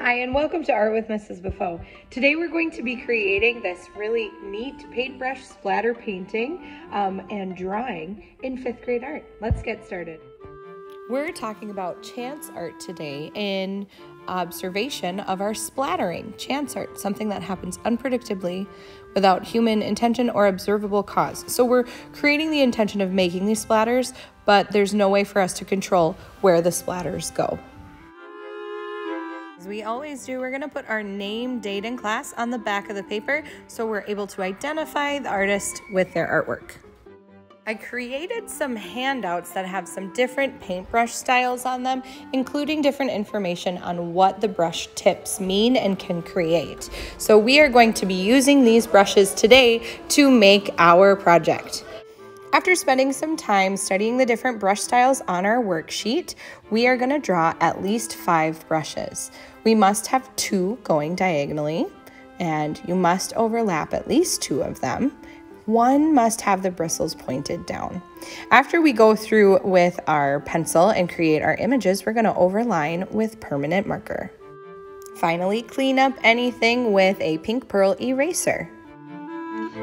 Hi, and welcome to Art with Mrs. Beaufeaux. Today we're going to be creating this really neat paintbrush splatter painting and drawing in 5th grade art. Let's get started. We're talking about chance art today in observation of our splattering. Chance art, something that happens unpredictably without human intention or observable cause. So we're creating the intention of making these splatters, but there's no way for us to control where the splatters go. As we always do, we're going to put our name, date, and class on the back of the paper so we're able to identify the artist with their artwork. I created some handouts that have some different paintbrush styles on them, including different information on what the brush tips mean and can create. So we are going to be using these brushes today to make our project. After spending some time studying the different brush styles on our worksheet, we are going to draw at least 5 brushes. We must have 2 going diagonally, and you must overlap at least 2 of them. 1 must have the bristles pointed down. After we go through with our pencil and create our images, we're going to overline with permanent marker. Finally, clean up anything with a pink pearl eraser.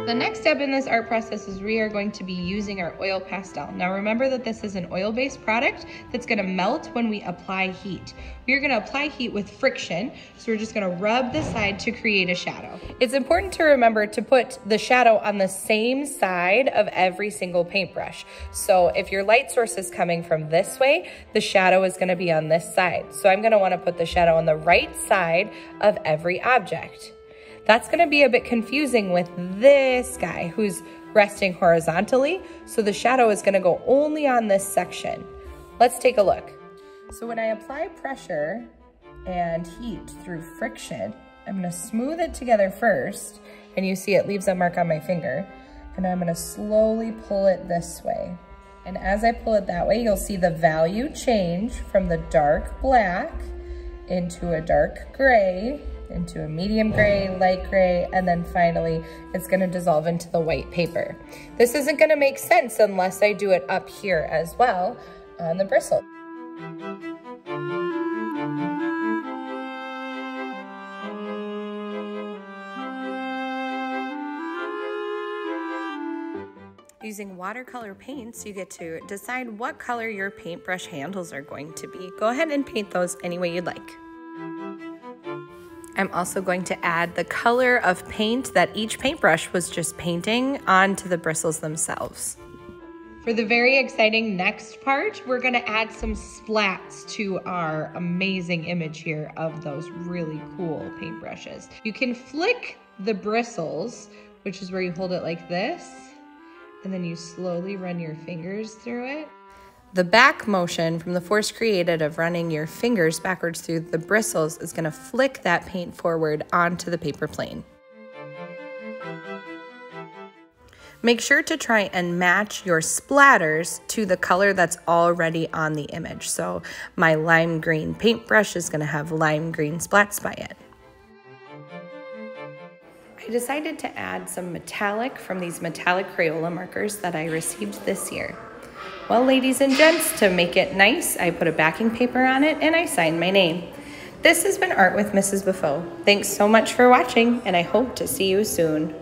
The next step in this art process is we are going to be using our oil pastel. Now remember that this is an oil-based product that's going to melt when we apply heat. We are going to apply heat with friction, so we're just going to rub the side to create a shadow. It's important to remember to put the shadow on the same side of every single paintbrush. So if your light source is coming from this way, the shadow is going to be on this side. So I'm going to want to put the shadow on the right side of every object. That's going to be a bit confusing with this guy who's resting horizontally, so the shadow is going to go only on this section. Let's take a look. So when I apply pressure and heat through friction, I'm going to smooth it together first, and you see it leaves a mark on my finger, and I'm going to slowly pull it this way. And as I pull it that way, you'll see the value change from the dark black into a dark gray, into a medium gray, light gray, and then finally it's going to dissolve into the white paper. This isn't going to make sense unless I do it up here as well on the bristle. Using watercolor paints, you get to decide what color your paintbrush handles are going to be. Go ahead and paint those any way you'd like. I'm also going to add the color of paint that each paintbrush was just painting onto the bristles themselves. For the very exciting next part, we're going to add some splats to our amazing image here of those really cool paintbrushes. You can flick the bristles, which is where you hold it like this, and then you slowly run your fingers through it. The back motion from the force created of running your fingers backwards through the bristles is going to flick that paint forward onto the paper plane. Make sure to try and match your splatters to the color that's already on the image. So my lime green paintbrush is going to have lime green splats by it. I decided to add some metallic from these metallic Crayola markers that I received this year. Well, ladies and gents, to make it nice, I put a backing paper on it and I signed my name. This has been Art with Mrs. Beaufeaux. Thanks so much for watching, and I hope to see you soon.